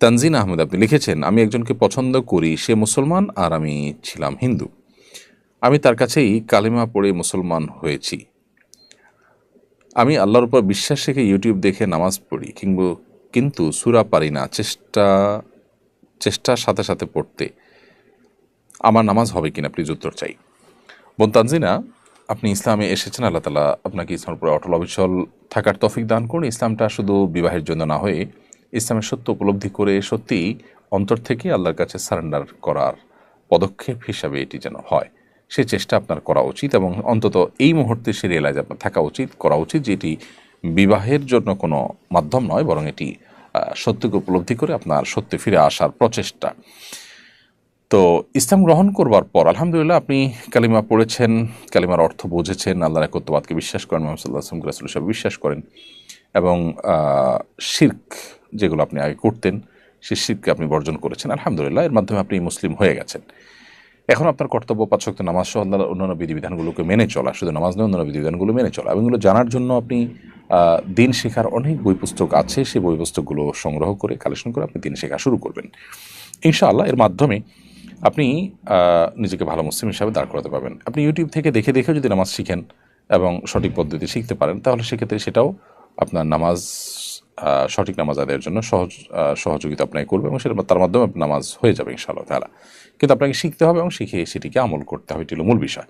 তানজিন আহমেদ আপনি লিখেছেন, আমি একজনকে পছন্দ করি, সে মুসলমান আর আমি ছিলাম হিন্দু। আমি তার কাছেই কালিমা পড়ে মুসলমান হয়েছি। আমি আল্লাহর উপর বিশ্বাস রেখে ইউটিউব দেখে নামাজ পড়ি কিন্তু সূরা পারি না। চেষ্টার সাথে সাথে পড়তে আমার নামাজ হবে কিনা প্লিজ উত্তর চাই। বোন তানজিনা, আপনি ইসলামে এসেছেন, আল্লাহ তাআলা আপনাকে ইসলামের উপর অটল অবিচল থাকার তৌফিক দান করুন। ইসলামটা শুধু বিবাহের জন্য না হয়ে ইসলামের সত্য উপলব্ধি করে সত্যিই অন্তর থেকে আল্লাহর কাছে সারেন্ডার করার পদক্ষেপ হিসাবে এটি যেন হয়, সে চেষ্টা আপনার করা উচিত। এবং অন্তত এই মুহূর্তে সে রিয়েলাইজ আপনার থাকা উচিত, করা উচিত যে এটি বিবাহের জন্য কোনো মাধ্যম নয়, বরং এটি সত্যকে উপলব্ধি করে আপনার সত্যে ফিরে আসার প্রচেষ্টা। তো ইসলাম গ্রহণ করবার পর আলহামদুলিল্লাহ আপনি কালিমা পড়েছেন, কালিমার অর্থ বুঝেছেন, আল্লাহর একত্ববাদকে বিশ্বাস করেন, মুহাম্মদ সাল্লাল্লাহু আলাইহি ওয়াসাল্লাম রাসূল হিসেবে বিশ্বাস করেন, এবং শিরক যেগুলো আপনি আগে করতেন সেই শিরককে আপনি বর্জন করেছেন। আলহামদুলিল্লাহ, এর মাধ্যমে আপনি মুসলিম হয়ে গেছেন। এখন আপনার কর্তব্য ৫ ওয়াক্ত নামাজ সহ আল্লাহর অন্যান্য বিধিবিধানগুলোকে মেনে চলা, শুধু নামাজ নয় অন্যান্য বিধিবিধানগুলো মেনে চলা, এবং এগুলো জানার জন্য আপনি দিন শেখার অনেক বই পুস্তক আছে, সেই বই পুস্তকগুলো সংগ্রহ করে কালেকশন করে আপনি দিন শেখা শুরু করবেন ইনশাআল্লাহ। এর মাধ্যমে আপনি নিজেকে ভালো মুসলিম হিসাবে দাঁড় করাতে পারবেন। আপনি ইউটিউব থেকে দেখে দেখেও যদি নামাজ শিখেন এবং সঠিক পদ্ধতি শিখতে পারেন, তাহলে সেক্ষেত্রে সেটাও আপনার নামাজ সঠিক নামাজ আদায়ের জন্য সহযোগিতা আপনাকে করবে, এবং সেটা তার মাধ্যমে আপনার নামাজ হয়ে যাবে ইনশাআল্লাহ তাআলা। কিন্তু আপনাকে শিখতে হবে এবং শিখে সেটিকে আমল করতে হবে, এটি হলো মূল বিষয়।